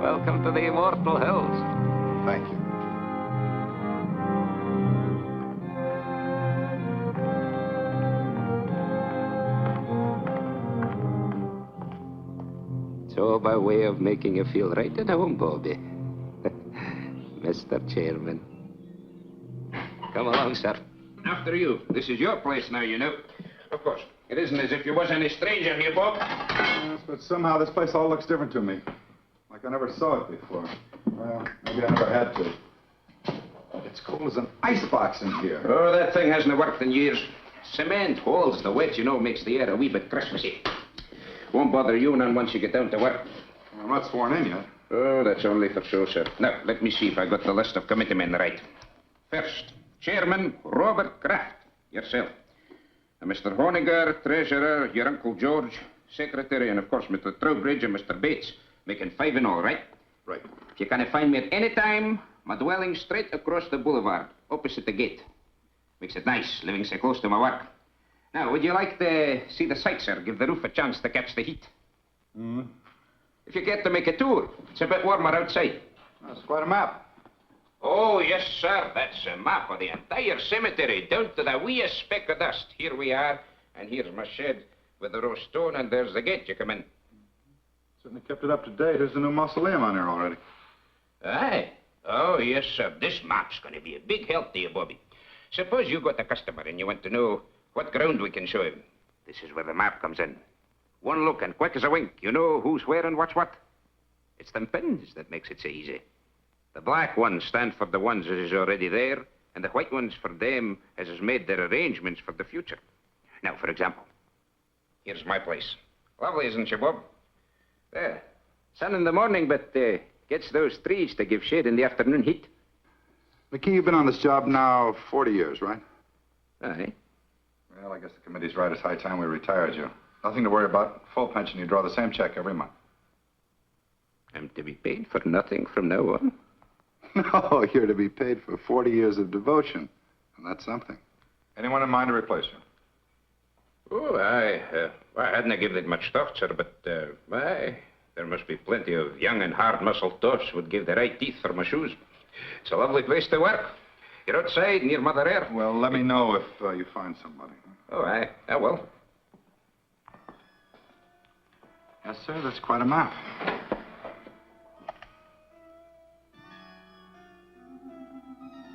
Welcome to the immortal hills. Thank you. So, by way of making you feel right at home, Bobby. Mr. Chairman. Come along, sir. After you. This is your place now, you know. Of course. It isn't as if you was any stranger here, Bob. Yes, but somehow this place all looks different to me. Like I never saw it before. Well, maybe I never had to. It's cold as an icebox in here. Oh, that thing hasn't worked in years. Cement holds the wet, you know, makes the air a wee bit Christmassy. Won't bother you none once you get down to work. I'm not sworn in yet. Oh, that's only for show, sir. Now, let me see if I got the list of committee men right. First, Chairman Robert Kraft, yourself. Mr. Honiger, Treasurer, your Uncle George, Secretary, and of course Mr. Trowbridge and Mr. Bates, making 5 in all, right? Right. If you can find me at any time, my dwelling straight across the boulevard, opposite the gate. Makes it nice, living so close to my work. Now, would you like to see the sights, sir? Give the roof a chance to catch the heat. Mm-hmm. If you care to make a tour, it's a bit warmer outside. That's quite a map. Oh, yes, sir. That's a map of the entire cemetery, down to the weeest speck of dust. Here we are, and here's my shed with the row stone, and there's the gate you come in. Certainly kept it up to date. There's a new mausoleum on there already. Aye. Oh, yes, sir. This map's going to be a big help to you, Bobby. Suppose you got a customer and you want to know what ground we can show him. This is where the map comes in. One look and quick as a wink, you know who's where and what's what. It's them pins that makes it so easy. The black ones stand for the ones that is already there, and the white ones for them as has made their arrangements for the future. Now, for example, here's my place. Lovely, isn't it, Bob? There. Sun in the morning, but gets those trees to give shade in the afternoon heat. McKee, you've been on this job now 40 years, right? Aye. Well, I guess the committee's right. It's high time we retired you. Nothing to worry about. Full pension. You draw the same check every month. I'm to be paid for nothing from now on. No, you're to be paid for 40 years of devotion. And that's something. Anyone in mind to replace you? Oh, I hadn't given it much thought, sir, but, there must be plenty of young and hard-muscled toffs would give the right teeth for my shoes. It's a lovely place to work. You're outside, near Mother Air. Well, let me know if you find somebody. Oh, I will. Yes, sir, that's quite a map.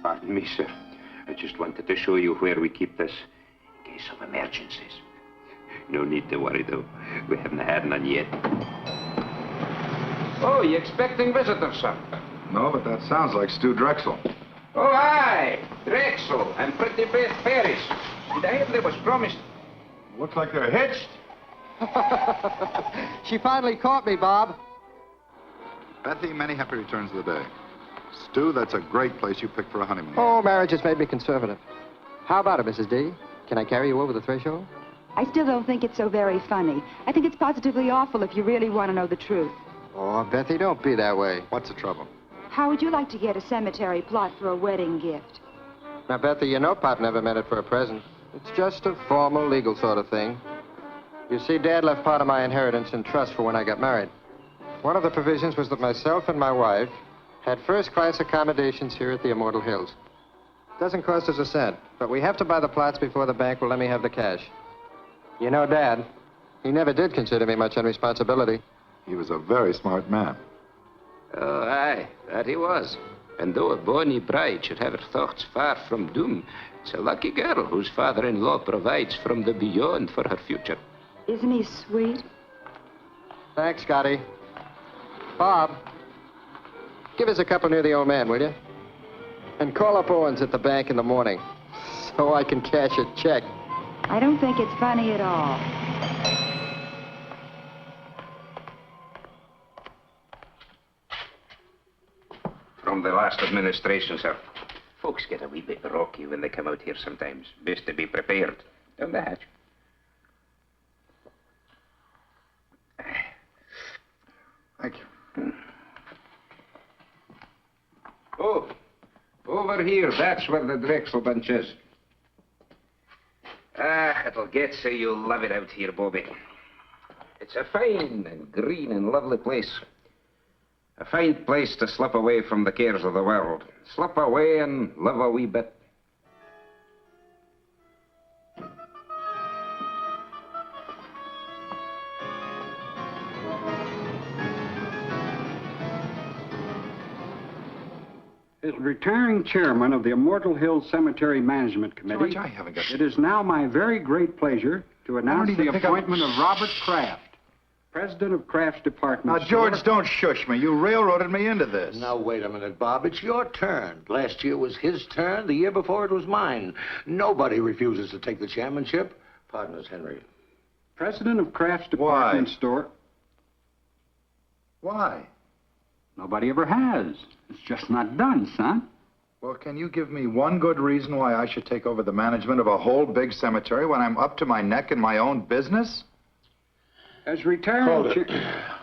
Pardon me, sir. I just wanted to show you where we keep this in case of emergencies. No need to worry, though. We haven't had none yet. Oh, you expecting visitors, sir? No, but that sounds like Stu Drexel. Oh, aye. Drexel and Pretty Beth Paris. Did I hear they was promised? Looks like they're hitched. She finally caught me, Bob. Bethy, many happy returns of the day. Stu, that's a great place you picked for a honeymoon. Oh, marriage has made me conservative. How about it, Mrs. D? Can I carry you over the threshold? I still don't think it's so very funny. I think it's positively awful if you really want to know the truth. Oh, Bethy, don't be that way. What's the trouble? How would you like to get a cemetery plot for a wedding gift? Now, Bethy, you know Pop never meant it for a present. It's just a formal, legal sort of thing. You see, Dad left part of my inheritance in trust for when I got married. One of the provisions was that myself and my wife had first-class accommodations here at the Immortal Hills. Doesn't cost us a cent, but we have to buy the plots before the bank will let me have the cash. You know, Dad, he never did consider me much on responsibility. He was a very smart man. Oh, aye, that he was. And though a bonny bride should have her thoughts far from doom, it's a lucky girl whose father-in-law provides from the beyond for her future. Isn't he sweet? Thanks, Scotty. Bob, give us a couple near the old man, will you? And call up Owens at the bank in the morning so I can cash a check. I don't think it's funny at all. From the last administration, sir. Folks get a wee bit rocky when they come out here sometimes. Best to be prepared. Down the hatch. Thank you. Oh, over here. That's where the Drexel bunch is. Ah, it'll get so you'll love it out here, Bobby. It's a fine and green and lovely place. A fine place to slip away from the cares of the world. Slip away and live a wee bit. As retiring chairman of the Immortal Hills Cemetery Management Committee, George, I haven't got... it is now my very great pleasure to announce the appointment of Robert Kraft, president of Kraft's department. Now, George, don't shush me. You railroaded me into this. Now, wait a minute, Bob. It's your turn. Last year was his turn. The year before it was mine. Nobody refuses to take the chairmanship. Pardon us, Henry. President of Kraft's department store. Why? Nobody ever has. It's just not done, son. Well, can you give me one good reason why I should take over the management of a whole big cemetery when I'm up to my neck in my own business? As retiring Hold it.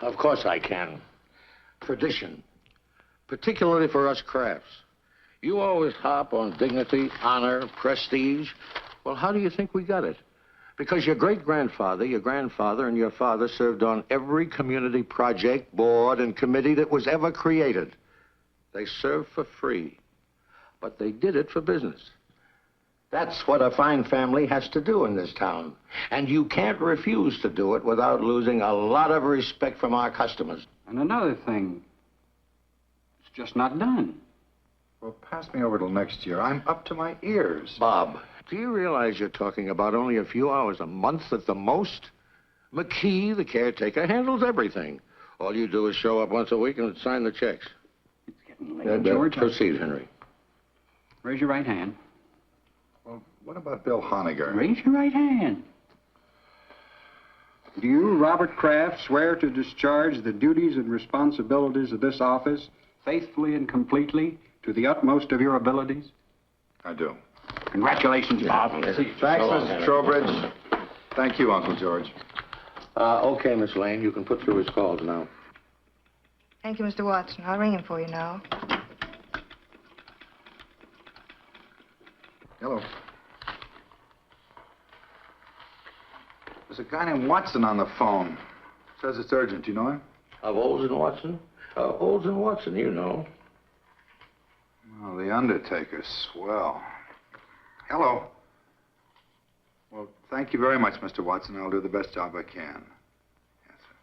Of course I can. Tradition. Particularly for us Crafts. You always harp on dignity, honor, prestige. Well, how do you think we got it? Because your great-grandfather, your grandfather, and your father served on every community project, board, and committee that was ever created. They served for free, but they did it for business. That's what a fine family has to do in this town. And you can't refuse to do it without losing a lot of respect from our customers. And another thing, it's just not done. Well, pass me over till next year. I'm up to my ears. Bob, do you realize you're talking about only a few hours a month at the most? McKee, the caretaker, handles everything. All you do is show up once a week and sign the checks. It's getting late, George. Proceed, Henry. Raise your right hand. Well, what about Bill Honegger? Raise your right hand. Do you, Robert Kraft, swear to discharge the duties and responsibilities of this office faithfully and completely to the utmost of your abilities? I do. Congratulations, Bob. Thanks, Mrs. Trowbridge. Thank you, Uncle George. Okay, Miss Lane, you can put through his calls now. Thank you, Mr. Watson. I'll ring him for you now. Hello. There's a guy named Watson on the phone. Says it's urgent. You know him? Of Olds and Watson? Olds and Watson, you know. Oh, the Undertaker. Swell. Hello. Well, thank you very much, Mr. Watson. I'll do the best job I can. Yes, sir.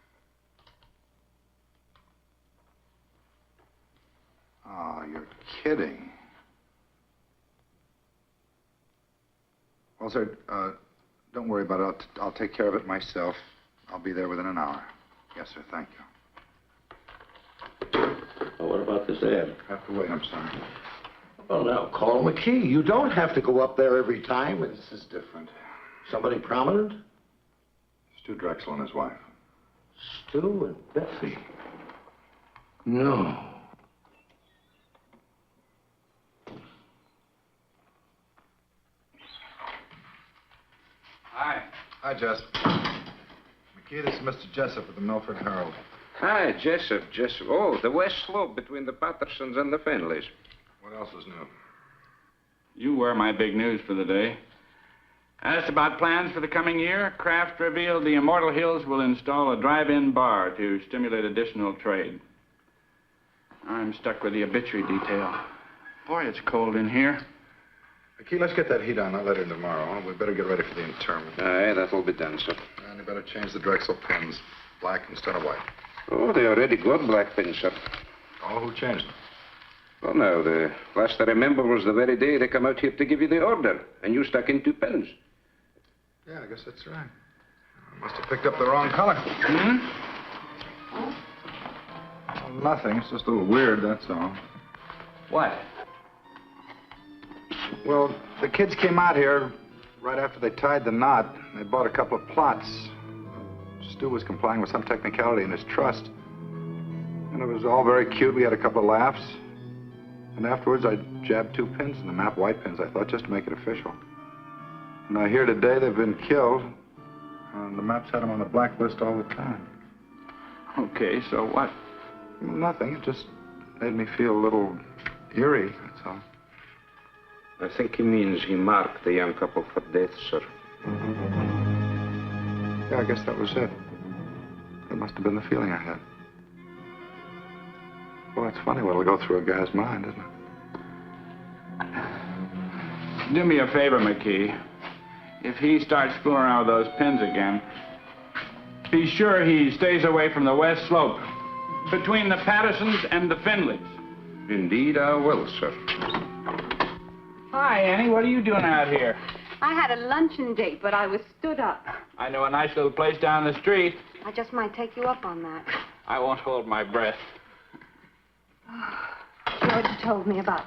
Oh, you're kidding. Well, sir, don't worry about it. I'll take care of it myself. I'll be there within an hour. Yes, sir. Thank you. Well, what about this ad? Have to wait. I'm sorry. Well, now, call McKee. You don't have to go up there every time. This is different. Somebody prominent? Stu Drexel and his wife. Stu and Betsy. No. Hi. Hi, Jess. McKee, this is Mr. Jessup of the Milford Herald. Hi, Jessup. Oh, the west slope between the Pattersons and the Fenleys. What else is new? You were my big news for the day. Asked about plans for the coming year, Kraft revealed the Immortal Hills will install a drive-in bar to stimulate additional trade. I'm stuck with the obituary detail. Boy, it's cold in here. McKee, let's get that heat on that letter tomorrow. We better get ready for the interment. Aye, that'll be done, sir. And you better change the Drexel pins. Black instead of white. Oh, they already got black pins, sir. Oh, who changed them? Well, now, the last I remember was the very day they come out here to give you the order, and you stuck in 2 pins. Yeah, I guess that's right. I must have picked up the wrong color. Well, nothing. It's just a little weird, that's all. What? Well, the kids came out here right after they tied the knot. They bought a couple of plots. Stu was complying with some technicality in his trust. And it was all very cute. We had a couple of laughs. And afterwards, I jabbed 2 pins in the map, white pins, I thought, just to make it official. And I hear today they've been killed. And the maps had them on the blacklist all the time. Okay, so what? Well, nothing. It just made me feel a little eerie, that's all. I think he means he marked the young couple for death, sir. Yeah, I guess that was it. That must have been the feeling I had. Well, it's funny what'll go through a guy's mind, isn't it? Do me a favor, McKee. If he starts fooling around with those pins again, be sure he stays away from the west slope, between the Pattersons and the Finleys. Indeed, I will, sir. Hi, Annie. What are you doing out here? I had a luncheon date, but I was stood up. I know a nice little place down the street. I just might take you up on that. I won't hold my breath. George told me about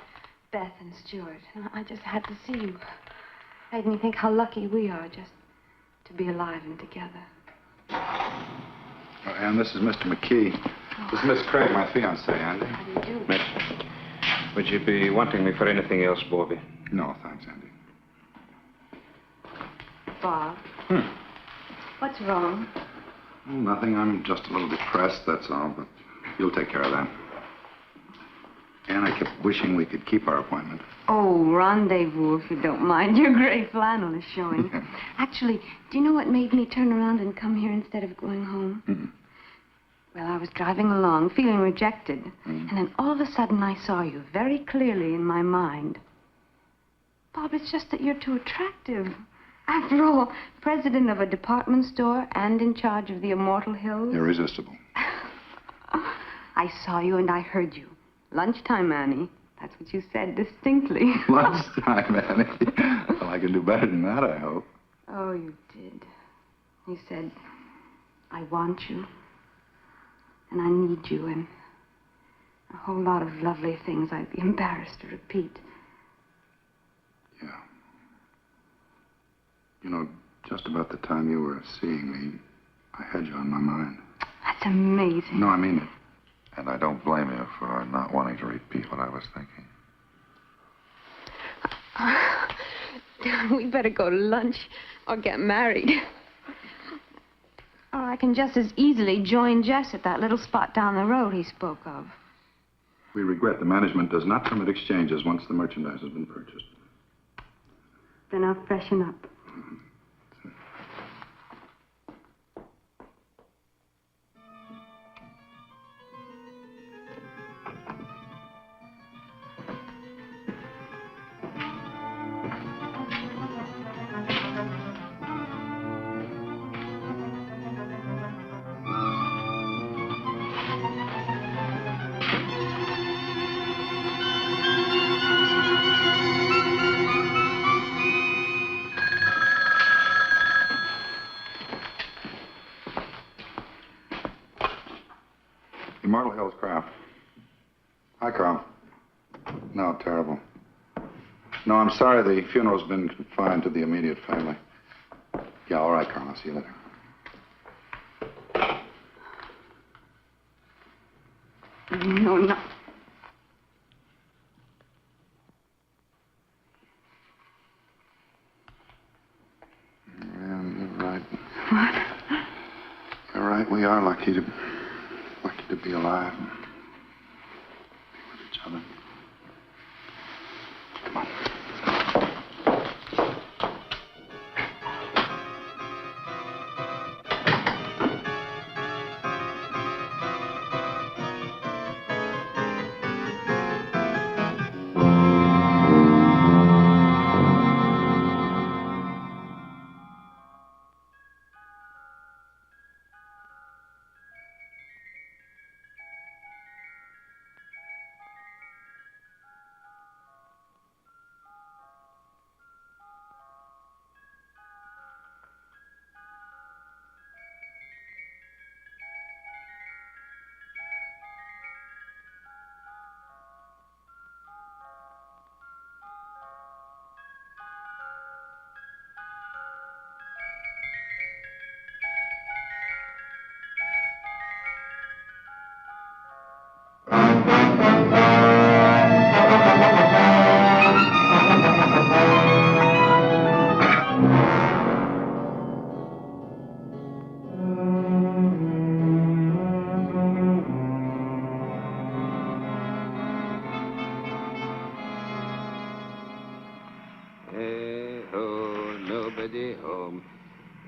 Beth and Stuart, and I just had to see you. Made me think how lucky we are just to be alive and together. Oh, Ann, this is Mr. McKee. This is Miss Craig, my fiancée, Andy. How do you do? Miss, would you be wanting me for anything else, Bobby? No, thanks, Andy. Bob. What's wrong? Oh, nothing. I'm just a little depressed, that's all, but you'll take care of that. And I kept wishing we could keep our appointment. Oh, rendezvous, if you don't mind. Your gray flannel is showing. Actually, do you know what made me turn around and come here instead of going home? Well, I was driving along, feeling rejected. And then all of a sudden I saw you very clearly in my mind. Bob, it's just that you're too attractive. After all, president of a department store and in charge of the Immortal Hills. Irresistible. I saw you and I heard you. Lunchtime, Annie. That's what you said distinctly. Lunchtime, Annie. Well, I can do better than that, I hope. Oh, you did. You said, I want you. And I need you, and a whole lot of lovely things I'd be embarrassed to repeat. Yeah. You know, just about the time you were seeing me, I had you on my mind. That's amazing. No, I mean it. And I don't blame you for not wanting to repeat what I was thinking. We better go to lunch or get married. Or I can just as easily join Jess at that little spot down the road he spoke of. We regret the management does not permit exchanges once the merchandise has been purchased. Then I'll freshen up. Immortal Hills, Kraft. Hi, Carl. No, terrible. No, I'm sorry. The funeral's been confined to the immediate family. Yeah, all right, Carl. I'll see you later. No, no. And right What? You're right. We are lucky to be alive. Be with each other. Come on.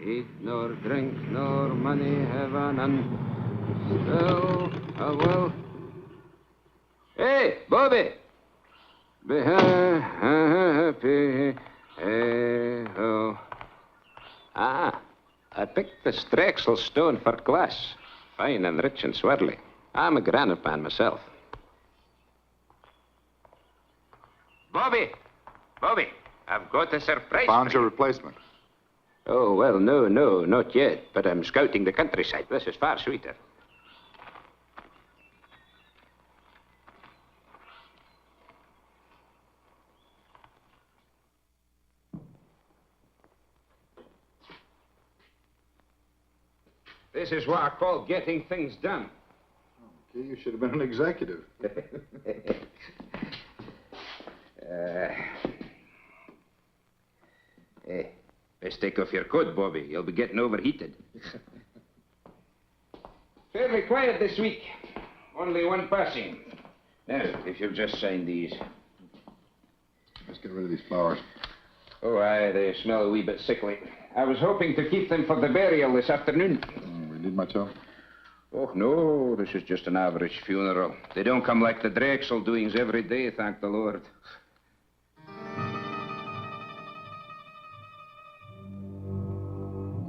Eat nor drink nor money have none. Still, well. Hey, Bobby! Be happy. Ah, I picked the Strexel stone for glass. Fine and rich and swirly. I'm a granite man myself. Bobby! Bobby, I've got a surprise. Found your replacement. Oh, well, no, not yet. But I'm scouting the countryside. This is far sweeter. This is what I call getting things done. Okay, you should have been an executive. Hey, best take off your coat, Bobby. You'll be getting overheated. Fairly quiet this week. Only one passing. Now, if you'll just sign these. Let's get rid of these flowers. Oh, aye, they smell a wee bit sickly. I was hoping to keep them for the burial this afternoon. We need much help? Oh, no, this is just an average funeral. They don't come like the Drexel doings every day, thank the Lord.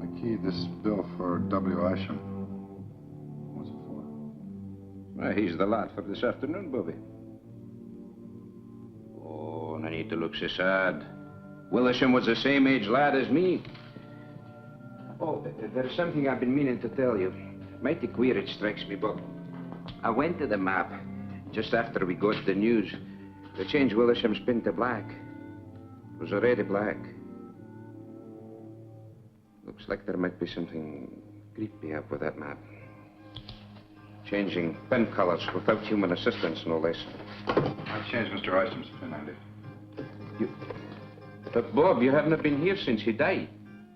McKee, this bill for W. Isham. What's it for? Well, he's the lad for this afternoon, Bobby. Oh, and I need to look so sad. Willisham was the same age lad as me. Oh, there's something I've been meaning to tell you. Mighty queer it strikes me, Bob. I went to the map just after we got the news. They changed Willisham's pin to black. It was already black. Looks like there might be something creepy up with that map. Changing pen colors without human assistance, no less. I changed Mr. Isham's pin, Andy. But, Bob, you haven't been here since he died.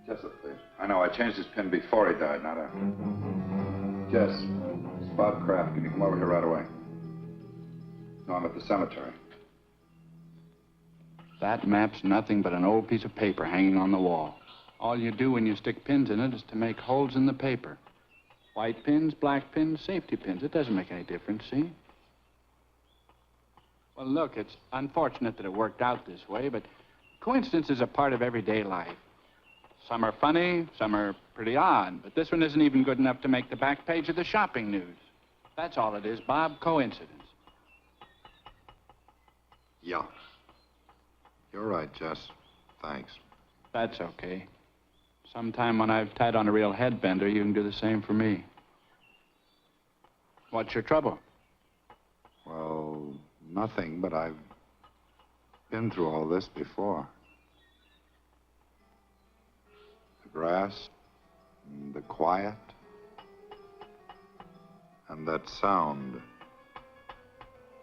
Just look, please. I know, I changed his pin before he died, not after. Jess, it's Bob Kraft. Can you come over here right away? No, I'm at the cemetery. That map's nothing but an old piece of paper hanging on the wall. All you do when you stick pins in it is to make holes in the paper. White pins, black pins, safety pins. It doesn't make any difference, see? Well, look, it's unfortunate that it worked out this way, but coincidence is a part of everyday life. Some are funny, some are pretty odd, but this one isn't even good enough to make the back page of the shopping news. That's all it is, Bob, coincidence. Yeah. You're right, Jess. Thanks. That's okay. Sometime when I've tied on a real headbender, you can do the same for me. What's your trouble? Well, nothing, but I've been through all this before. The grass, and the quiet, and that sound.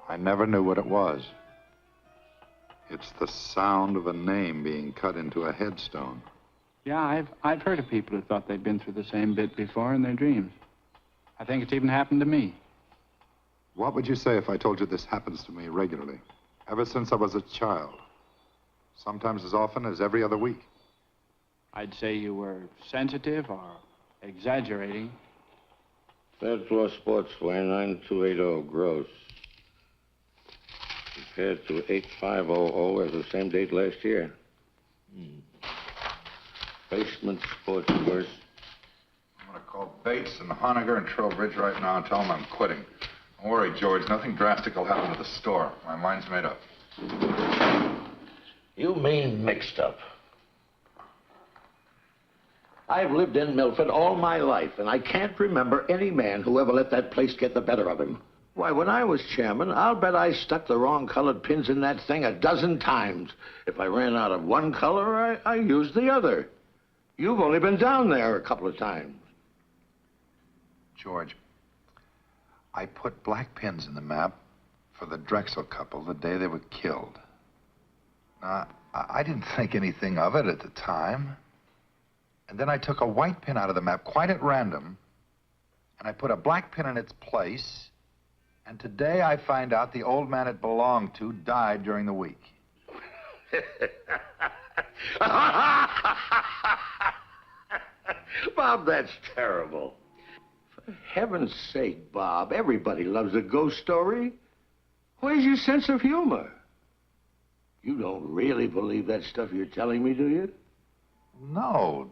I never knew what it was. It's the sound of a name being cut into a headstone. Yeah, I've heard of people who thought they'd been through the same bit before in their dreams. I think it's even happened to me. What would you say if I told you this happens to me regularly? Ever since I was a child. Sometimes as often as every other week. I'd say you were sensitive or exaggerating. Third floor sportswear, 9280 gross. Compared to 8500 as the same date last year. Basement sportswear. I'm going to call Bates and Honegger and Trowbridge right now and tell them I'm quitting. Don't worry, George. Nothing drastic will happen to the store. My mind's made up. You mean mixed up? I've lived in Milford all my life, and I can't remember any man who ever let that place get the better of him. Why, when I was chairman, I'll bet I stuck the wrong colored pins in that thing a dozen times. If I ran out of one color, I used the other. You've only been down there a couple of times. George, I put black pins in the map for the Drexel couple the day they were killed. Now, I didn't think anything of it at the time. And then I took a white pin out of the map quite at random, and I put a black pin in its place, and today I find out the old man it belonged to died during the week. Bob, that's terrible. For heaven's sake, Bob, everybody loves a ghost story. Where's your sense of humor? You don't really believe that stuff you're telling me, do you? No.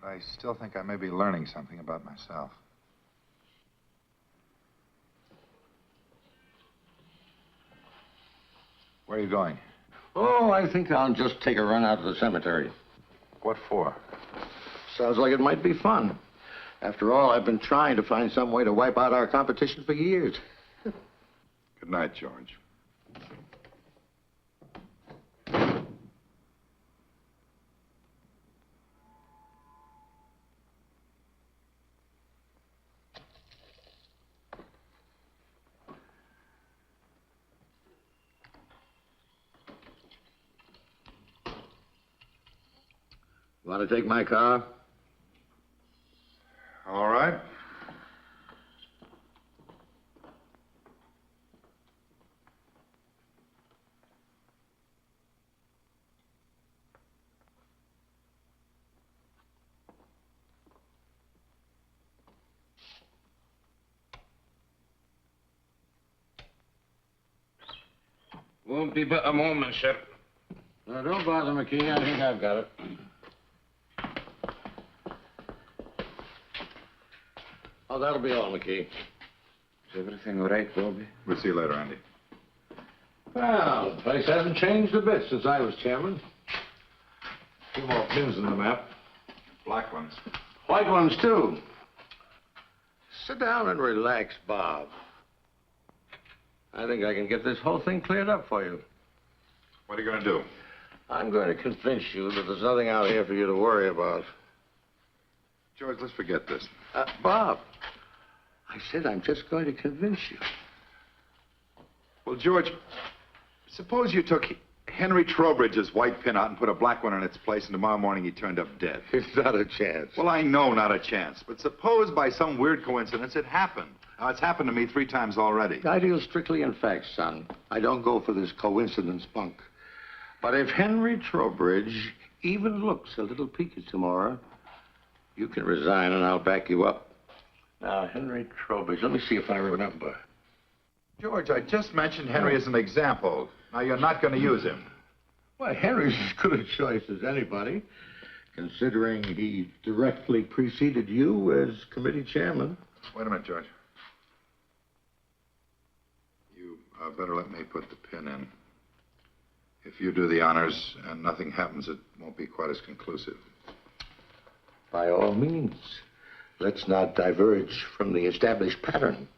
But I still think I may be learning something about myself. Where are you going? Oh, I think I'll just take a run out to the cemetery. What for? Sounds like it might be fun. After all, I've been trying to find some way to wipe out our competition for years. Good night, George. Want to take my car? All right. Won't be but a moment, sir. No, don't bother, McKee. I think I've got it. Oh, that'll be all, McKee. Is everything all right, Bobby? We'll see you later, Andy. Well, the place hasn't changed a bit since I was chairman. A few more pins in the map. Black ones. White ones, too. Sit down and relax, Bob. I think I can get this whole thing cleared up for you. What are you going to do? I'm going to convince you that there's nothing out here for you to worry about. George, let's forget this. Bob, I said I'm just going to convince you. Well, George, suppose you took Henry Trowbridge's white pin out and put a black one in its place, and tomorrow morning he turned up dead. It's not a chance. Well, I know not a chance, but suppose by some weird coincidence it happened. Now, it's happened to me 3 times already. I deal strictly in facts, son. I don't go for this coincidence bunk. But if Henry Trowbridge even looks a little peaky tomorrow, you can resign and I'll back you up. Now, Henry Trowbridge, let me see if I remember. George, I just mentioned Henry as an example. Now, you're not going to use him. Why, Henry's as good a choice as anybody, considering he directly preceded you as committee chairman. Wait a minute, George. You better let me put the pin in. If you do the honors and nothing happens, it won't be quite as conclusive. By all means, let's not diverge from the established pattern.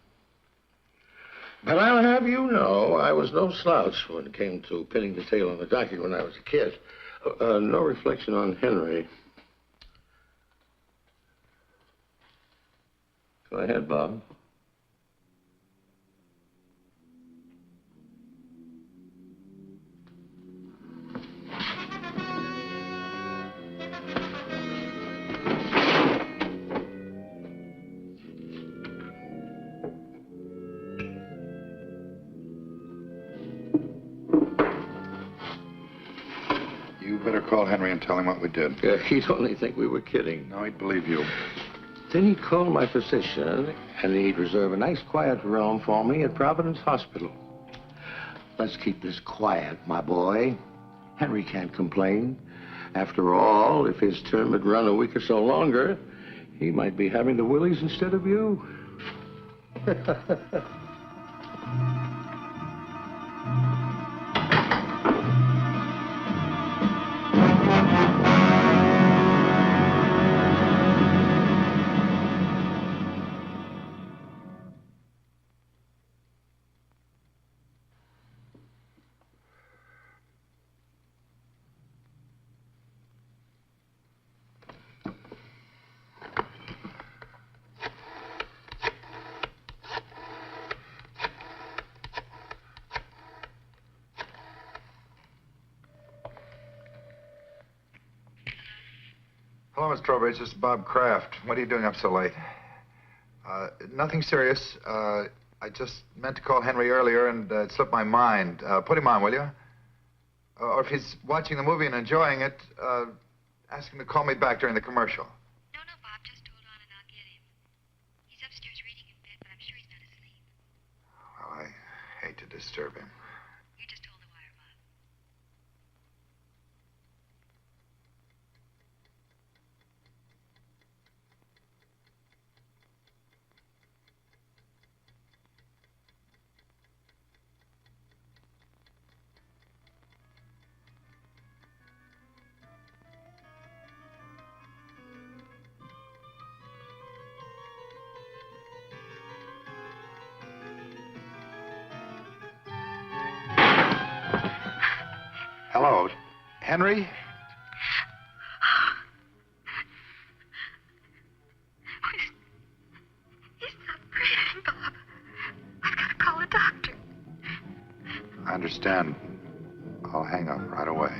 But I'll have you know I was no slouch when it came to pinning the tail on the donkey when I was a kid. No reflection on Henry. Go ahead, Bob. Henry and tell him what we did. He'd only think we were kidding. No, he'd believe you. Then he'd call my physician, and he'd reserve a nice quiet room for me at Providence Hospital. Let's keep this quiet, my boy. Henry can't complain. After all, if his term had run a week or so longer, he might be having the willies instead of you. Hello, Miss Trowbridge. This is Bob Kraft. What are you doing up so late? Nothing serious. I just meant to call Henry earlier and it slipped my mind. Put him on, will you? Or if he's watching the movie and enjoying it, ask him to call me back during the commercial. No, Bob, just hold on and I'll get him. He's upstairs reading in bed, but I'm sure he's not asleep. Well, I hate to disturb him. You just hold the wire, Bob. Hello, Henry? He's not breathing, Bob. I've got to call a doctor. I understand. I'll hang up right away.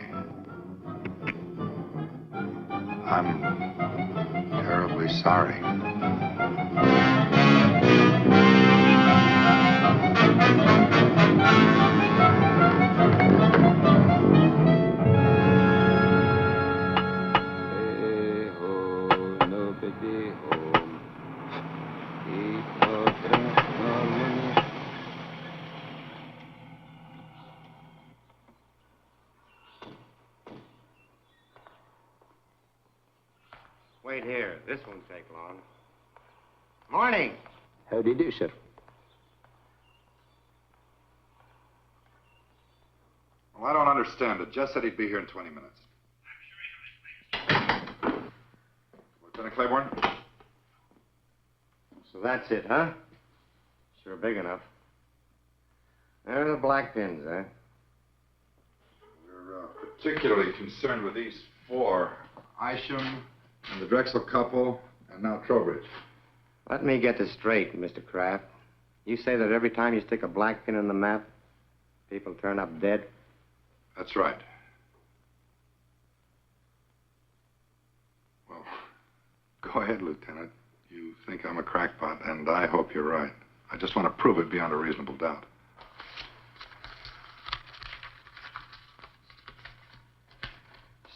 I'm terribly sorry. Wait here. This won't take long. Morning. How do you do, sir? Well, I don't understand it. Jess said he'd be here in 20 minutes. Lieutenant Claiborne? So that's it, huh? Sure big enough. There are the black pins, eh? We're particularly concerned with these four. Isham, and the Drexel couple, and now Trowbridge. Let me get this straight, Mr. Kraft. You say that every time you stick a black pin in the map, people turn up dead? That's right. Well, go ahead, Lieutenant. You think I'm a crackpot, and I hope you're right. I just want to prove it beyond a reasonable doubt.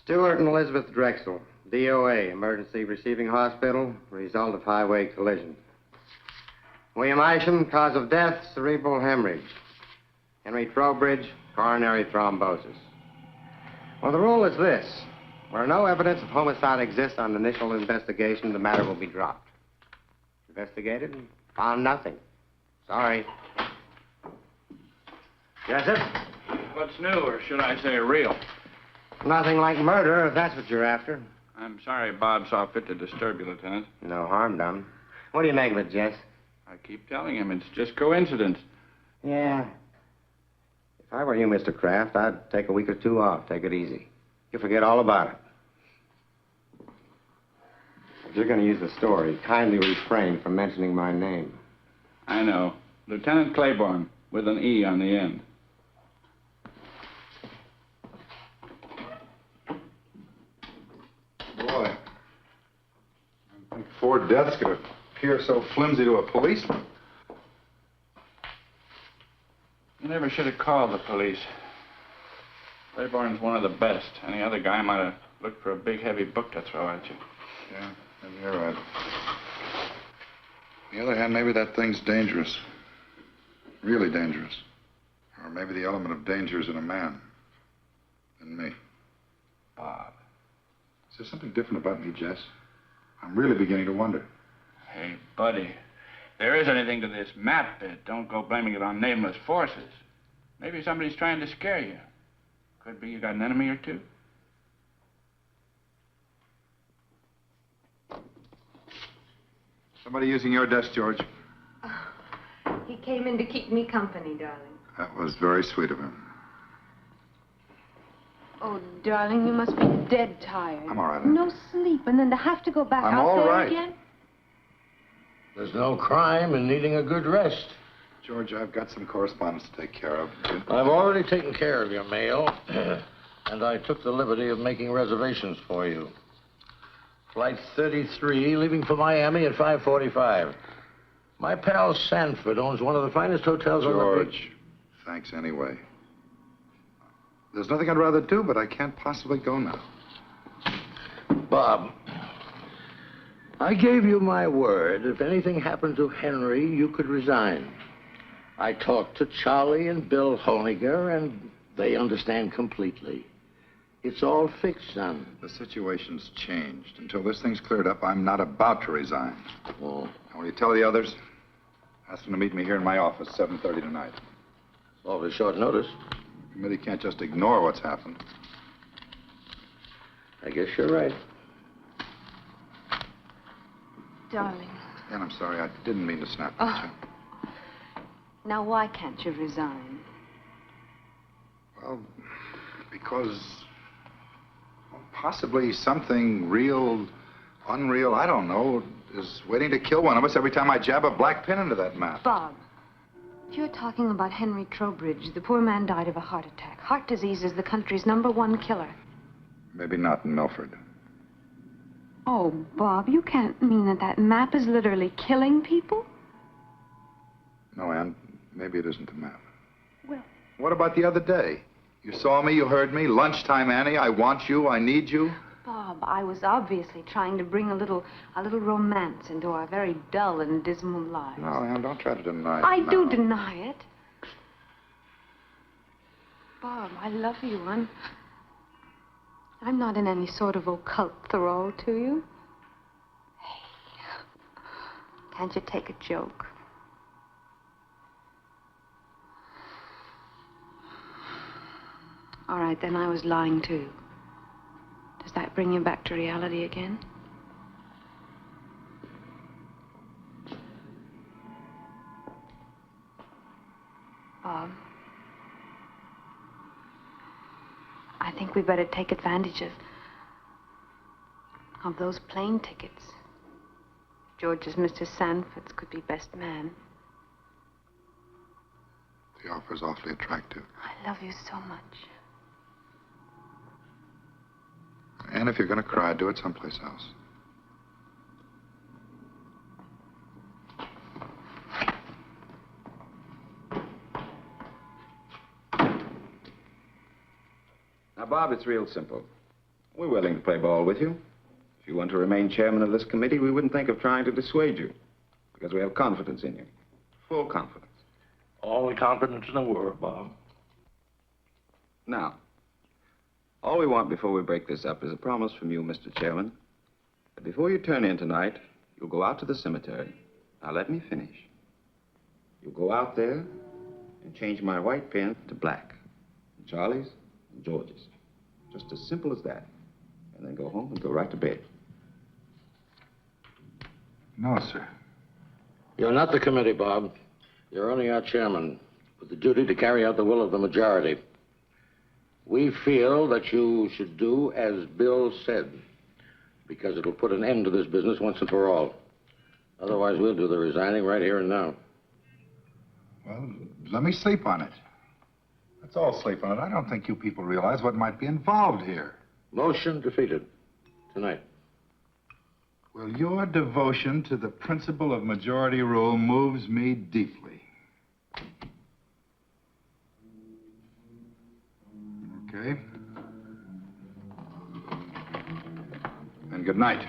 Stewart and Elizabeth Drexel, DOA, Emergency Receiving Hospital, result of highway collision. William Isham, cause of death, cerebral hemorrhage. Henry Trowbridge, coronary thrombosis. Well, the rule is this. Where no evidence of homicide exists on initial investigation, the matter will be dropped. Investigated, found nothing. Sorry. Jessup? What's new, or should I say real? Nothing like murder, if that's what you're after. I'm sorry Bob saw fit to disturb you, Lieutenant. No harm done. What do you make of it, Jess? I keep telling him it's just coincidence. Yeah. If I were you, Mr. Kraft, I'd take a week or two off. Take it easy. You'll forget all about it. If you're going to use the story, kindly refrain from mentioning my name. I know. Lieutenant Claiborne, with an E on the end. Boy, I think 4 deaths could appear so flimsy to a policeman. You never should have called the police. Claiborne's one of the best. Any other guy might have looked for a big, heavy book to throw at you. Yeah, maybe you're right. On the other hand, maybe that thing's dangerous. Really dangerous. Or maybe the element of danger is in a man. In me. Bob. Is there something different about me, Jess? I'm really beginning to wonder. Hey, buddy. If there is anything to this map bit, don't go blaming it on nameless forces. Maybe somebody's trying to scare you. Could be you got an enemy or two. Somebody using your desk, George. He came in to keep me company, darling. That was very sweet of him. Oh, darling, you must be dead tired. I'm all right. No sleep, and then to have to go back I'm out all there right. again? There's no crime in needing a good rest. George, I've got some correspondence to take care of. I've already taken care of your mail, and I took the liberty of making reservations for you. Flight 33, leaving for Miami at 5:45. My pal Sanford owns one of the finest hotels on the beach. George, thanks anyway. There's nothing I'd rather do, but I can't possibly go now. Bob, I gave you my word. If anything happened to Henry, you could resign. I talked to Charlie and Bill Honiger, and they understand completely. It's all fixed, son. The situation's changed. Until this thing's cleared up, I'm not about to resign. Oh. And will you tell the others? Ask them to meet me here in my office, 7:30 tonight. It's awfully short notice. The committee can't just ignore what's happened. I guess you're right. Darling, And I'm sorry, I didn't mean to snap at you. now why can't you resign? Well, because possibly something real, unreal, I don't know, is waiting to kill one of us every time I jab a black pin into that map. Bob, if you're talking about Henry Trowbridge, the poor man died of a heart attack. Heart disease is the country's #1 killer. Maybe not in Milford. Oh, Bob, you can't mean that that map is literally killing people? No, Ann, maybe it isn't the map. Well... What about the other day? You saw me, you heard me. Lunchtime, Annie, I want you, I need you. Bob, I was obviously trying to bring a little romance into our very dull and dismal lives. No, Ann, don't try to deny it. I now. do deny it. Bob, I love you. I'm not in any sort of occult thrall to you. Hey, can't you take a joke? All right, then I was lying too. Does that bring you back to reality again? Bob, I think we better take advantage of those plane tickets. George as Mr. Sanford's could be best man. The offer's awfully attractive. I love you so much. And if you're going to cry, do it someplace else. Now, Bob, it's real simple. We're willing to play ball with you. If you want to remain chairman of this committee, we wouldn't think of trying to dissuade you. Because we have confidence in you. Full confidence. All the confidence in the world, Bob. Now, all we want before we break this up is a promise from you, Mr. Chairman, that before you turn in tonight, you'll go out to the cemetery. Now, let me finish. You'll go out there and change my white pen to black. And Charlie's and George's. Just as simple as that. And then go home and go right to bed. No, sir. You're not the committee, Bob. You're only our chairman, with the duty to carry out the will of the majority. We feel that you should do as Bill said, because it'll put an end to this business once and for all. Otherwise, we'll do the resigning right here and now. Well, let me sleep on it. Let's all sleep on it. I don't think you people realize what might be involved here. Motion defeated. Tonight. Well, your devotion to the principle of majority rule moves me deeply. Okay? Good night.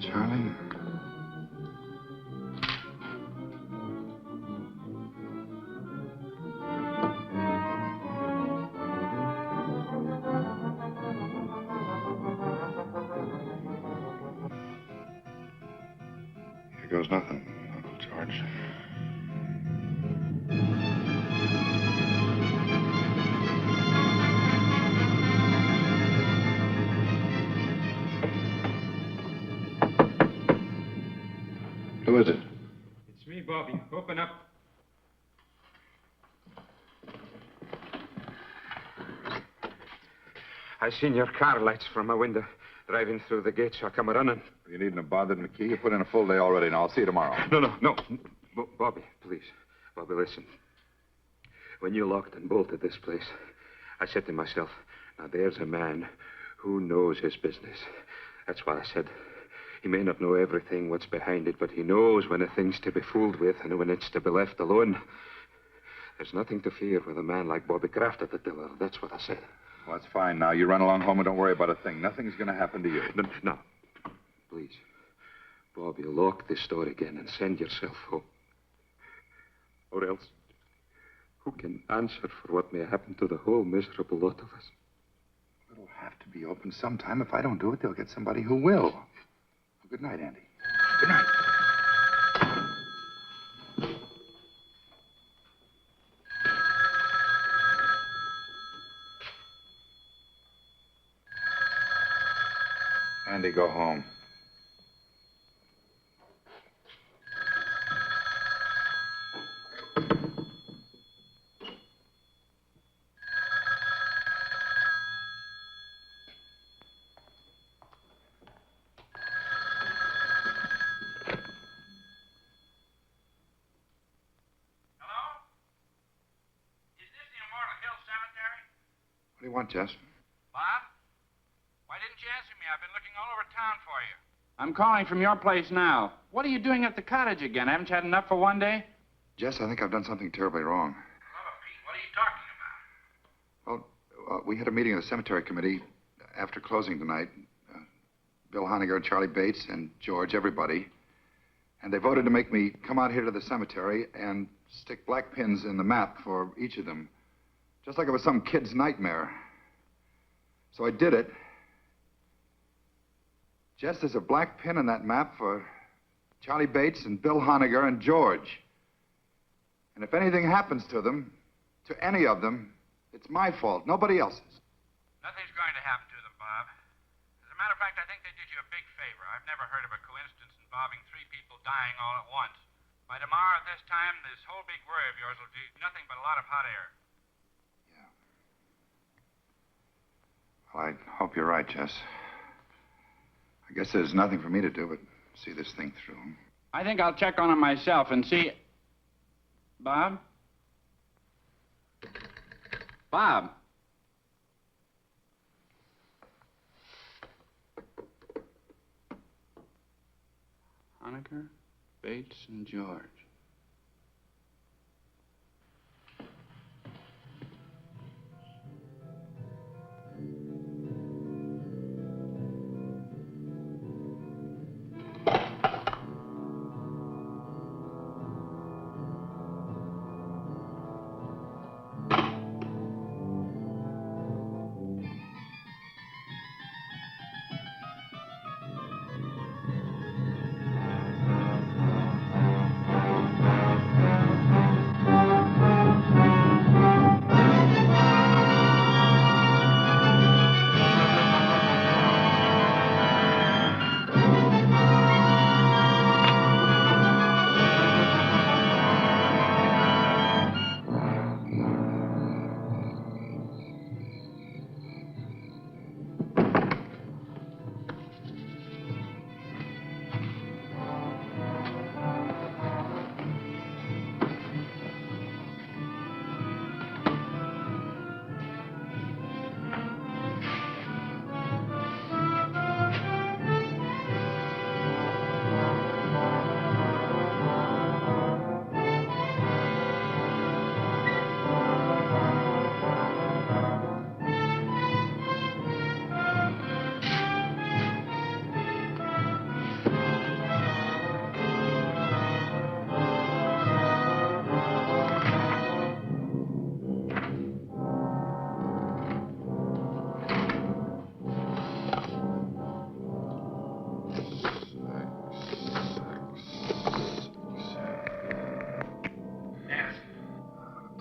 Charlie. Here goes nothing, Uncle George. Who is it? It's me, Bobby. Open up. I seen your car lights from my window driving through the gate, so I come running. You needn't have bothered me, Key. You put in a full day already, and I'll see you tomorrow. No. Bobby, please. Bobby, listen. When you locked and bolted this place, I said to myself, now there's a man who knows his business. That's why I said, he may not know everything, what's behind it, but he knows when a thing's to be fooled with and when it's to be left alone. There's nothing to fear with a man like Bobby Kraft at the tiller. That's what I said. Well, that's fine now. You run along home and don't worry about a thing. Nothing's going to happen to you. No. Please. Bobby, lock this door again and send yourself home. Or else, who can answer for what may happen to the whole miserable lot of us? It'll have to be open sometime. If I don't do it, they'll get somebody who will. Well, good night, Andy. Good night. Andy, go home. What do you want, Jess? Bob? Why didn't you answer me? I've been looking all over town for you. I'm calling from your place now. What are you doing at the cottage again? Haven't you had enough for one day? Jess, I think I've done something terribly wrong. Hello, Pete. What are you talking about? Well, we had a meeting of the cemetery committee after closing tonight. Bill Honegger, Charlie Bates, and George, everybody. And they voted to make me come out here to the cemetery and stick black pins in the map for each of them. Just like it was some kid's nightmare. So I did it. Jess, there's a black pin in that map for Charlie Bates and Bill Honegger and George. And if anything happens to them, to any of them, it's my fault, nobody else's. Nothing's going to happen to them, Bob. As a matter of fact, I think they did you a big favor. I've never heard of a coincidence involving 3 people dying all at once. By tomorrow at this time, this whole big worry of yours will be nothing but a lot of hot air. Well, I hope you're right, Jess. I guess there's nothing for me to do but see this thing through. I think I'll check on him myself and see... Bob? Bob? Honegger, Bates, and George.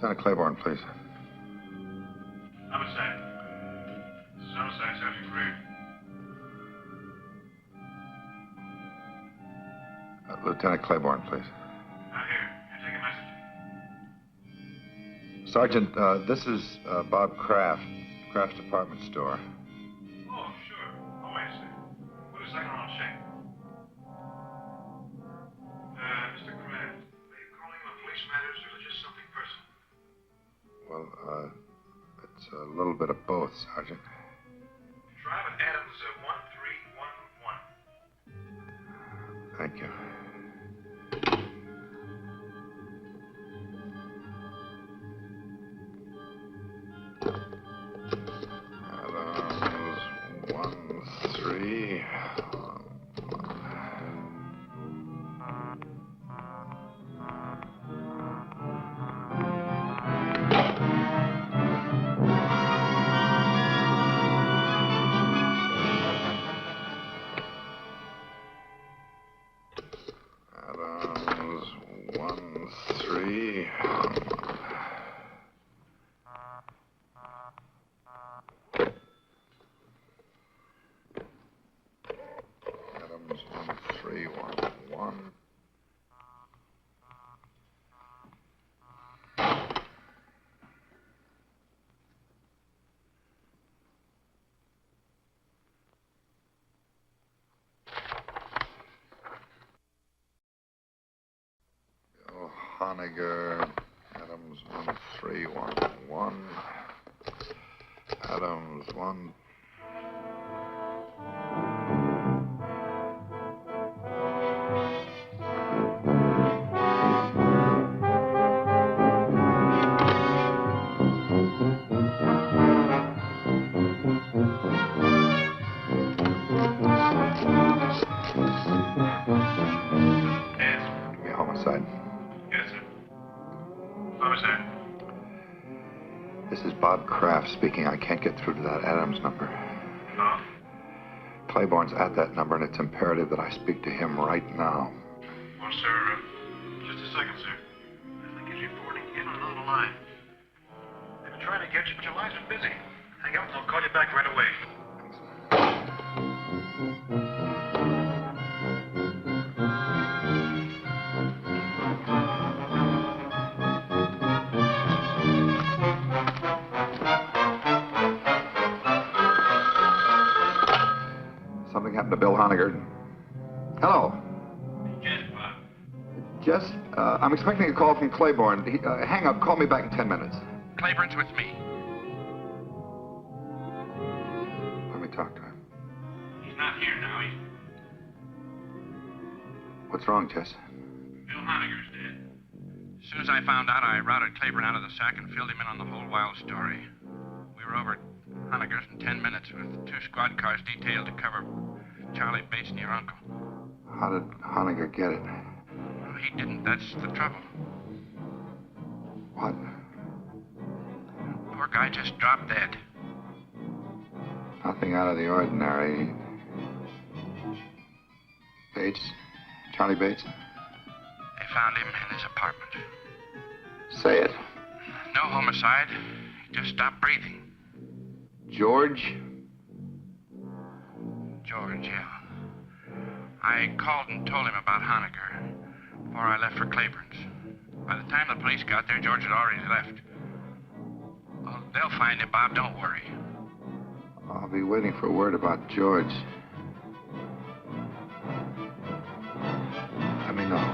Lieutenant Claiborne, please. Homicide. This is Homicide, Sergeant Greer. Lieutenant Claiborne, please. I'm here. Can I take a message? Sergeant, this is Bob Kraft, Kraft's department store. Oh, sure. Oh, wait a second. Wait a second, I'll check. Mr. Kraft, are you calling on police matters or just something personal? Well, it's a little bit of both, Sergeant. Drive at Adams 1311. Thank you. Adams 13. Honegger, Adams 1311. Adams 1. Homicide. Yes, sir. Homicide. This is Bob Kraft speaking. I can't get through to that Adams number. No? Claiborne's at that number, and it's imperative that I speak to him right now. Well, sir, just a second, sir. I think he's reporting in on another line. They've been trying to get you, but your line's been busy. Hang up and I'll call you back right away. Something happened to Bill Honegger. Hello. Yes, Bob. Just, I'm expecting a call from Claiborne. Hang up. Call me back in 10 minutes. Claiborne's with me. Let me talk to him. He's not here now. What's wrong, Jess? Bill Honegger's dead. As soon as I found out, I routed Claiborne out of the sack and filled him in on the whole wild story. We were over at Honegger's in 10 minutes with 2 squad cars detailed to cover Charlie Bates and your uncle. How did Honegger get it? Well, he didn't. That's the trouble. What? Poor guy just dropped dead. Nothing out of the ordinary. Bates? Charlie Bates? They found him in his apartment. Say it. No homicide. He just stopped breathing. George? George, yeah. I called and told him about Honegger before I left for Claiborne's. By the time the police got there, George had already left. Well, they'll find him, Bob. Don't worry. I'll be waiting for word about George. Let me know.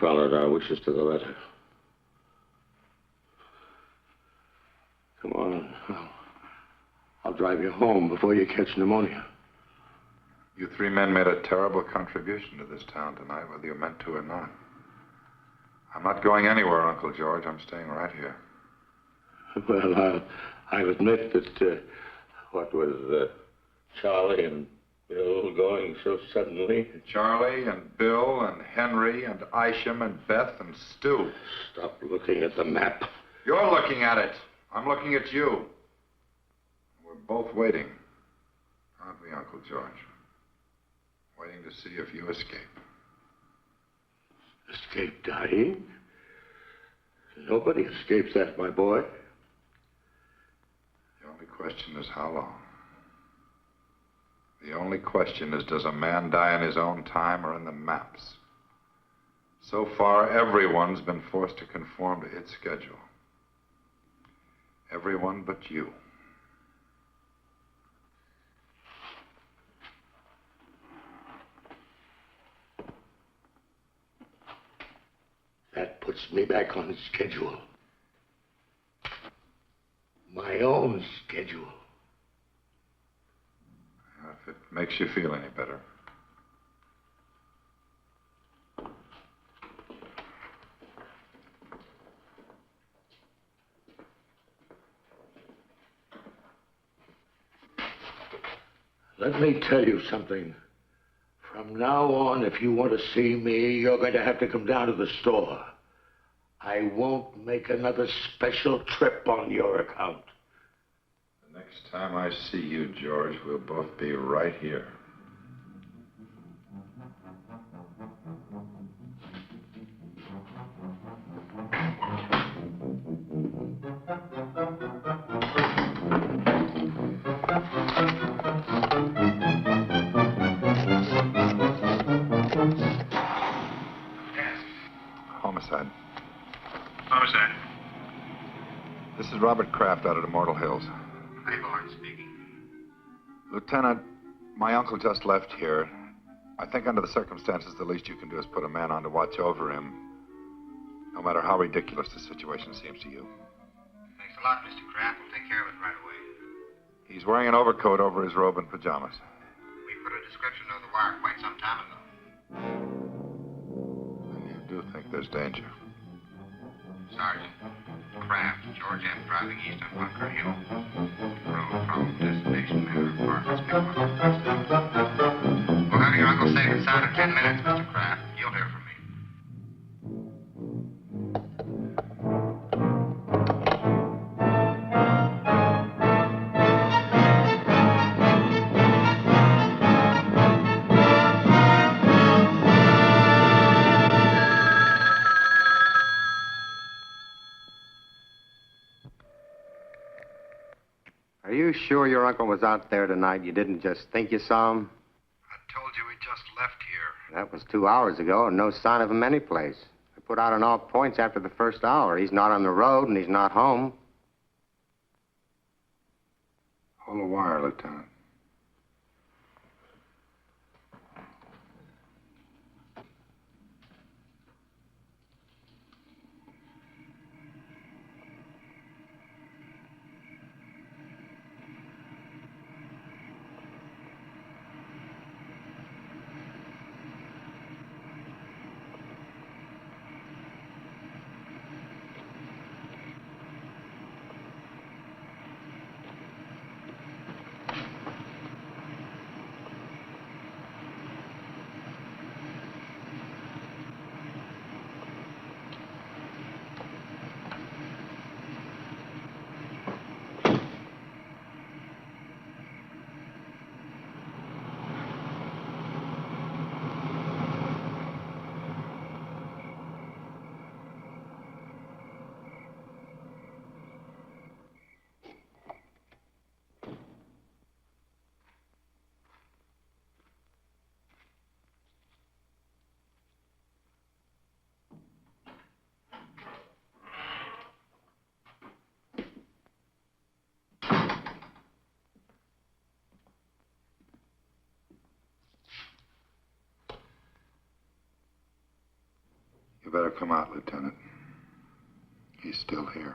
followed our wishes to the letter. Come on. I'll drive you home before you catch pneumonia. You three men made a terrible contribution to this town tonight, whether you meant to or not. I'm not going anywhere, Uncle George. I'm staying right here. Well, I'll admit that, what was Charlie and Bill going so suddenly? Charlie and Bill and Henry and Isham and Beth and Stu. Stop looking at the map. You're looking at it. I'm looking at you. We're both waiting, aren't we, Uncle George? Waiting to see if you escape. Escape dying? Nobody escapes that, my boy. The only question is how long. The only question is, does a man die in his own time or in the maps? So far, everyone's been forced to conform to its schedule. Everyone but you. That puts me back on schedule. My own schedule. If it makes you feel any better. Let me tell you something. From now on, if you want to see me, you're going to have to come down to the store. I won't make another special trip on your account. The next time I see you, George, we'll both be right here. Homicide. Homicide. This is Robert Kraft out at Immortal Hills. Boone speaking. Lieutenant, my uncle just left here. I think under the circumstances, the least you can do is put a man on to watch over him, no matter how ridiculous the situation seems to you. Thanks a lot, Mr. Kraft. We'll take care of it right away. He's wearing an overcoat over his robe and pajamas. We put a description of the wire quite some time ago. And you do think there's danger? Sergeant Kraft, George M. driving east on Bunker Hill. Road from destination Manor Apartments, Bikel. We'll have your uncle safe and sound in 10 minutes, Mr. Kraft. You'll hear from me. Are you sure your uncle was out there tonight? You didn't just think you saw him? I told you he just left here. That was 2 hours ago, and no sign of him anyplace. I put out on all points after the first hour. He's not on the road, and he's not home. Hold the wire, Lieutenant. You better come out, Lieutenant. He's still here.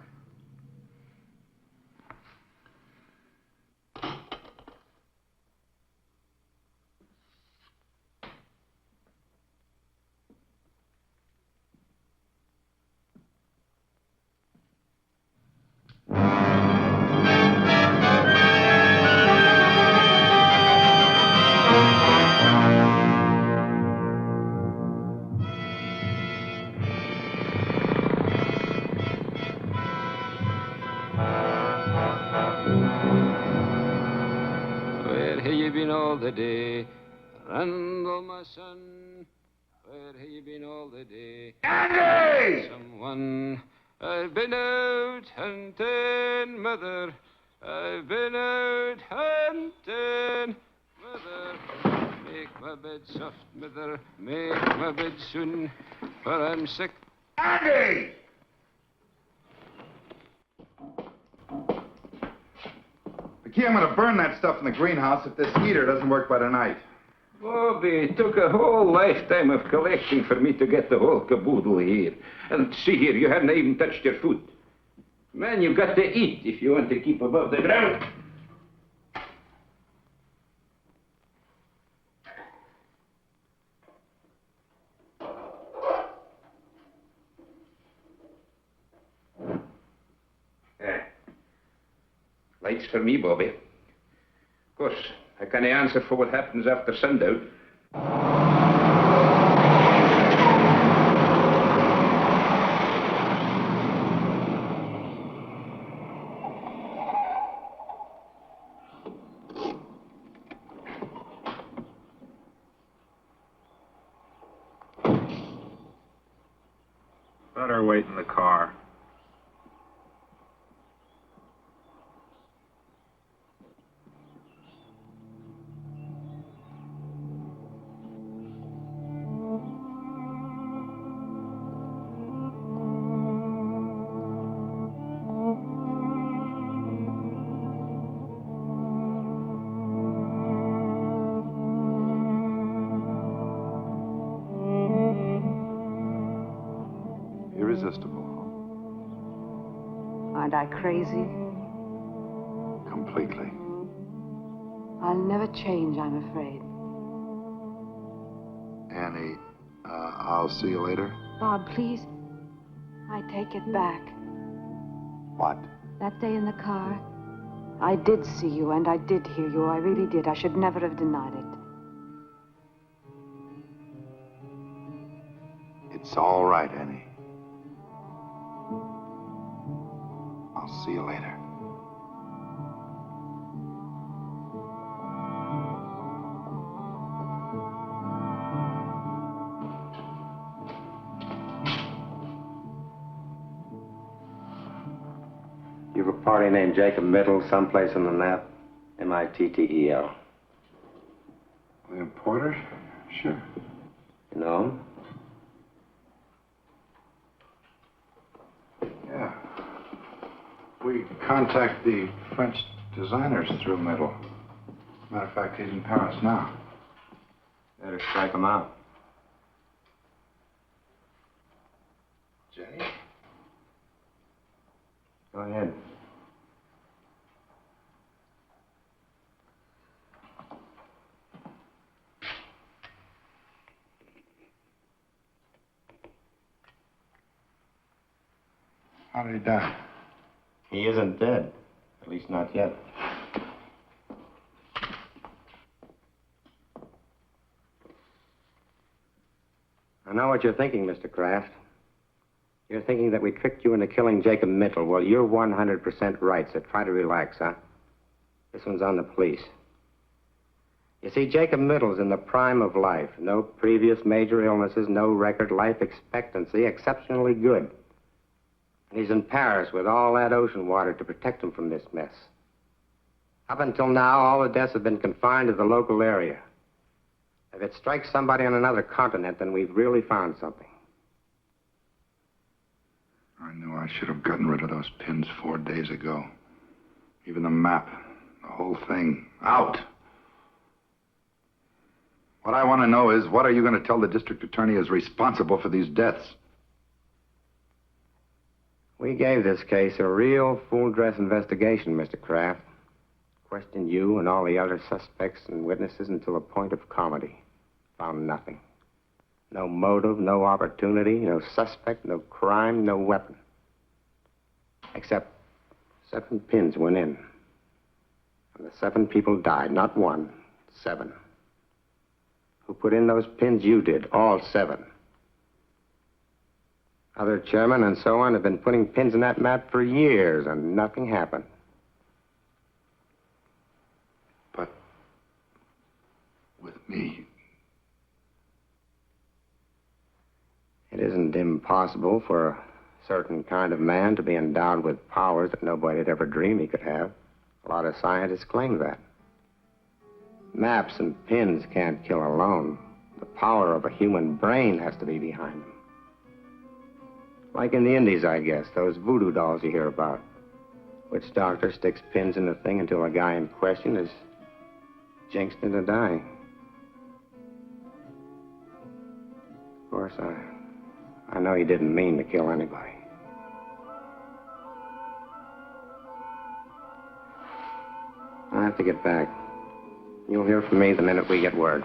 All the day, Randall, my son, where have you been all the day? Andy! Someone, I've been out hunting, mother. I've been out hunting, mother. Make my bed soft, mother. Make my bed soon, for I'm sick. Andy! Key, I'm going to burn that stuff in the greenhouse if this heater doesn't work by tonight. Bobby, it took a whole lifetime of collecting for me to get the whole caboodle here. And see here, you haven't even touched your food. Man, you've got to eat if you want to keep above the ground. Lights for me, Bobby. Of course, I can't answer for what happens after sundown. Better wait in the car. Irresistible. Aren't I crazy? Completely. I'll never change, I'm afraid. Annie, I'll see you later. Bob, please. I take it back. What? That day in the car, I did see you and I did hear you. I really did. I should never have denied it. It's all right, Annie. I'll see you later. You've a party named Jacob Mittel someplace on the map? M-I-T-T-E-L. William Porter? Sure. You know him? Yeah. We contact the French designers through Mittel. Matter of fact, he's in Paris now. Better strike him out. Jenny? Go ahead. How did he die? He isn't dead. At least not yet. I know what you're thinking, Mr. Kraft. You're thinking that we tricked you into killing Jacob Mittel. Well, you're 100% right, so try to relax, huh? This one's on the police. You see, Jacob Mittel's in the prime of life. No previous major illnesses, no record life expectancy, exceptionally good. And he's in Paris with all that ocean water to protect him from this mess. Up until now, all the deaths have been confined to the local area. If it strikes somebody on another continent, then we've really found something. I knew I should have gotten rid of those pins 4 days ago. Even the map, the whole thing, out. What I want to know is, what are you going to tell the district attorney is responsible for these deaths? We gave this case a real full-dress investigation, Mr. Kraft. Questioned you and all the other suspects and witnesses until a point of comedy. Found nothing. No motive, no opportunity, no suspect, no crime, no weapon. Except 7 pins went in. And the 7 people died, not 1, 7. Who put in those pins? You did, all 7. Other chairmen and so on have been putting pins in that map for years, and nothing happened. But with me, it isn't impossible for a certain kind of man to be endowed with powers that nobody'd ever dream he could have. A lot of scientists claim that. Maps and pins can't kill alone. The power of a human brain has to be behind them. Like in the Indies, I guess, those voodoo dolls you hear about. Witch doctor sticks pins in the thing until the guy in question is jinxed into dying. Of course, I know he didn't mean to kill anybody. I have to get back. You'll hear from me the minute we get word.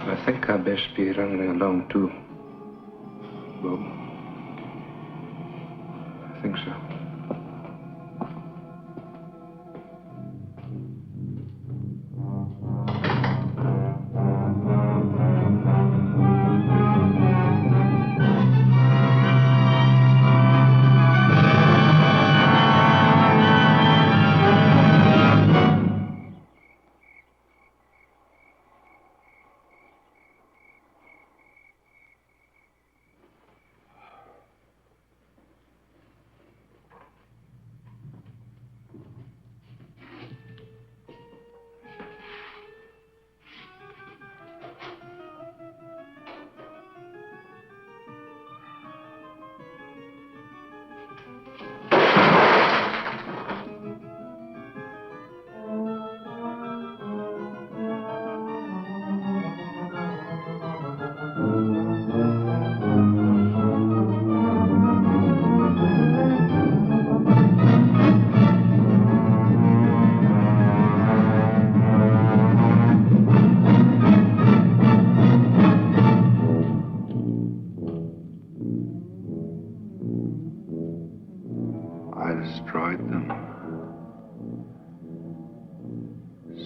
I think I'd best be running along, too. Bob. I think so.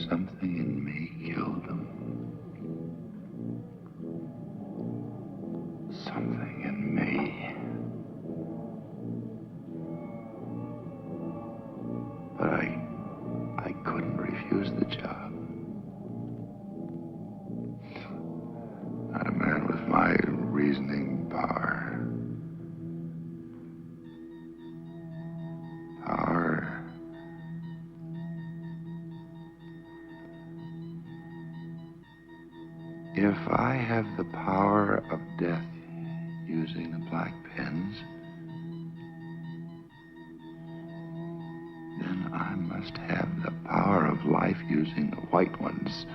Something in me killed them. Something in me. But I couldn't refuse the job. Not a man with my reasoning power. If I have the power of death using the black pens, then I must have the power of life using the white ones.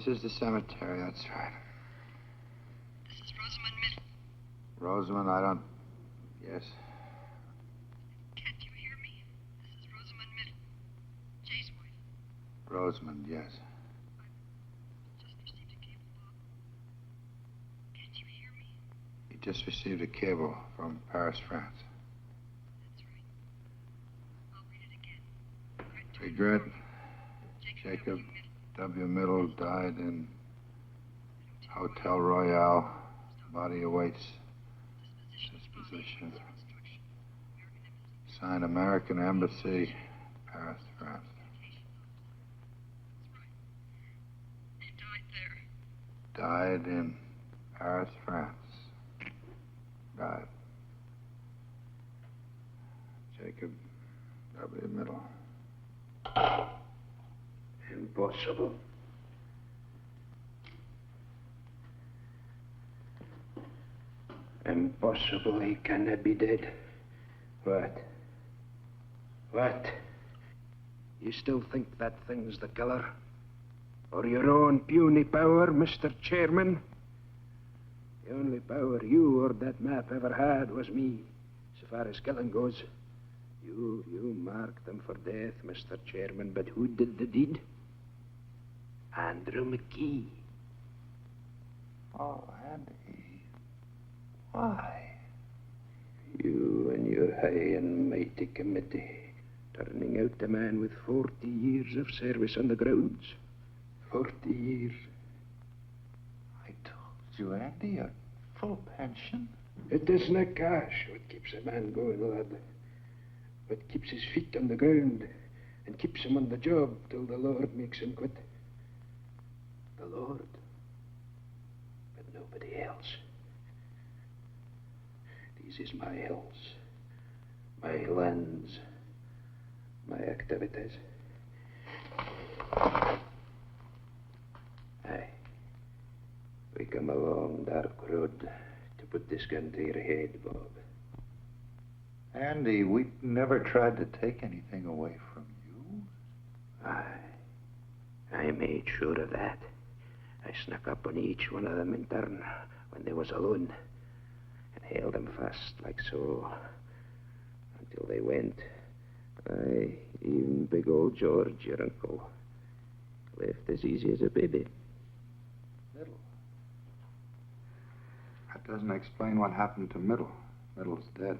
This is the cemetery, that's right. This is Rosamund Middle. Rosamond, I don't... Yes? Can't you hear me? This is Rosamund Middle. Jay's wife. Rosamond, yes. Just received a cable, Bob. Can't you hear me? You just received a cable from Paris, France. That's right. I'll read it again. Regret, Jacob W. Middle died in Hotel Royale. Body awaits disposition. Signed American Embassy, Paris, France. He died there. Died in Paris, France. Died. Jacob W. Middle. Impossible. Impossible. He cannot be dead. What? What? You still think that thing's the killer? Or your own puny power, Mr. Chairman? The only power you or that map ever had was me, so far as killing goes. You marked them for death, Mr. Chairman, but who did the deed? Andrew McGee. Oh, Andy. Why? You and your high and mighty committee, turning out a man with 40 years of service on the grounds. 40 years. I told you, Andy, a full pension. It isn't cash what keeps a man going, lad. What keeps his feet on the ground and keeps him on the job till the Lord makes him quit. The Lord, but nobody else. This is my hills, my lands, my activities. Aye. We come a long, dark road to put this gun to your head, Bob. Andy, we never tried to take anything away from you. I made sure of that. I snuck up on each one of them in turn when they was alone and held them fast like so until they went. Aye, even big old George, your uncle, left as easy as a baby. Middle. That doesn't explain what happened to Middle. Middle's dead.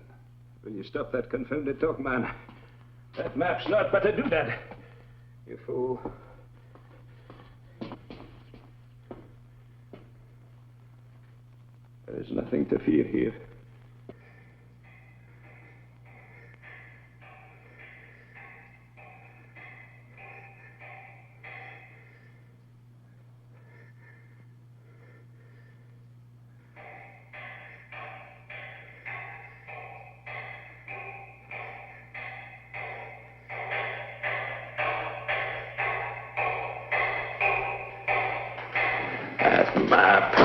Will you stop that confounded talk, man? That map's not but a doodad. You fool. There's nothing to fear here. That map.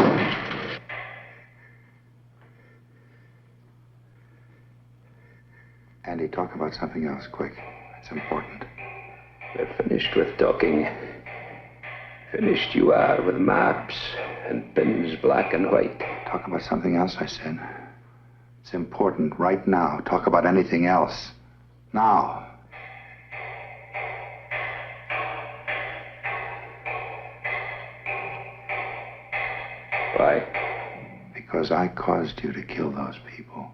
Andy, talk about something else, quick. It's important. We're finished with talking. Finished you are with maps and pins black and white. Talk about something else, I said. It's important right now. Talk about anything else. Now. Why? Because I caused you to kill those people.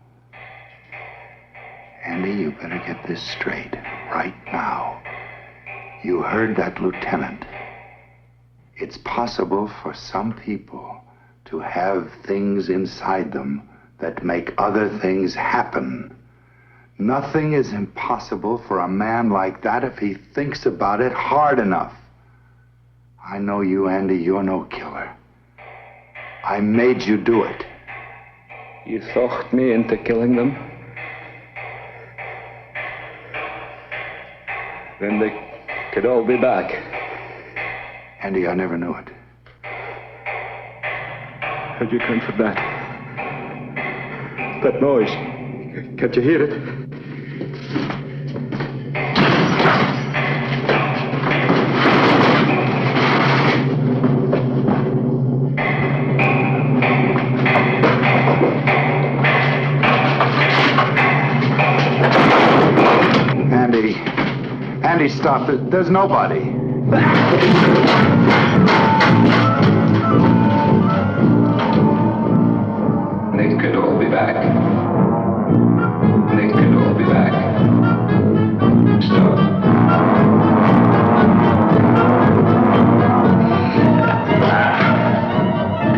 Andy, you better get this straight right now. You heard that lieutenant. It's possible for some people to have things inside them that make other things happen. Nothing is impossible for a man like that if he thinks about it hard enough. I know you, Andy. You're no killer. I made you do it. You talked me into killing them? Then they could all be back. Andy, I never knew it. How'd you come from that? That noise. Can't you hear it? Andy. Andy, stop. There's nobody. They could all be back. They could all be back. Stop.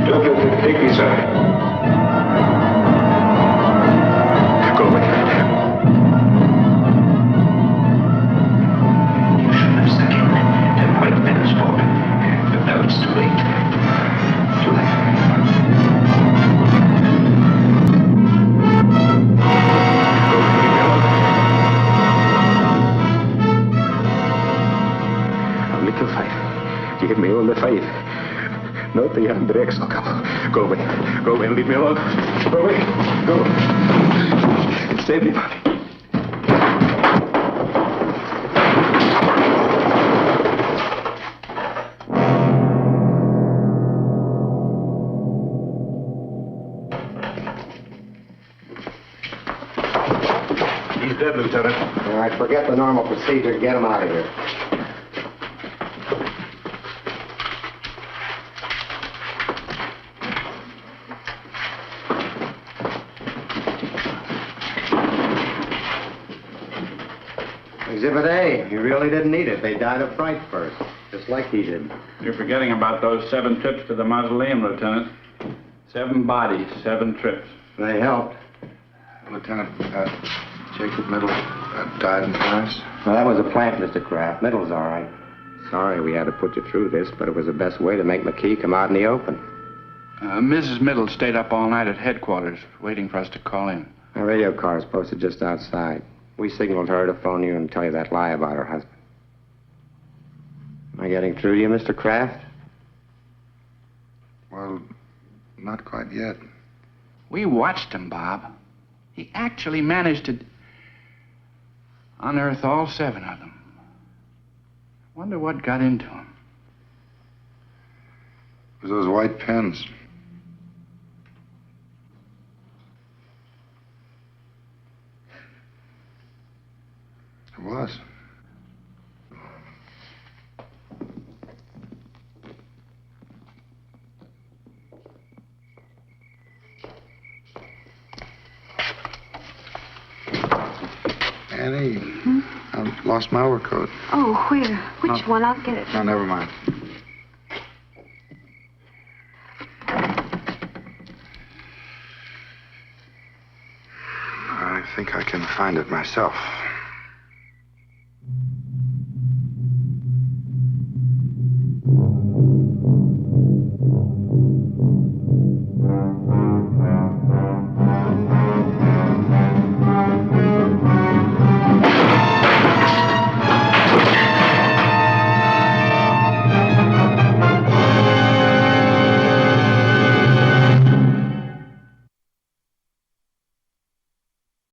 Don't let them take me, sir. Go away. You should have stuck in them white feathers for me. But now it's too late. Too late. Give me all the faith. Not the Andrex. Oh, come. Go away. Go away and leave me alone. Go away. Go. Save me, buddy. He's dead, Lieutenant. All right, forget the normal procedure. Get him out of here. Exhibit A. He really didn't need it. They died of fright first, just like he did. You're forgetting about those 7 trips to the mausoleum, Lieutenant. 7 bodies, 7 trips. They helped. Lieutenant, Jacob Middle died in Paris. Well, that was a plant, Mr. Kraft. Middle's all right. Sorry we had to put you through this, but it was the best way to make McKee come out in the open. Mrs. Middle stayed up all night at headquarters, waiting for us to call in. A radio car is posted just outside. We signaled her to phone you and tell you that lie about her husband. Am I getting through to you, Mr. Kraft? Well, not quite yet. We watched him, Bob. He actually managed to unearth all 7 of them. Wonder what got into him. It was those white pens. It was. Annie, I've lost my overcoat. Oh, where? Which one? I'll get it. No, never mind. I think I can find it myself.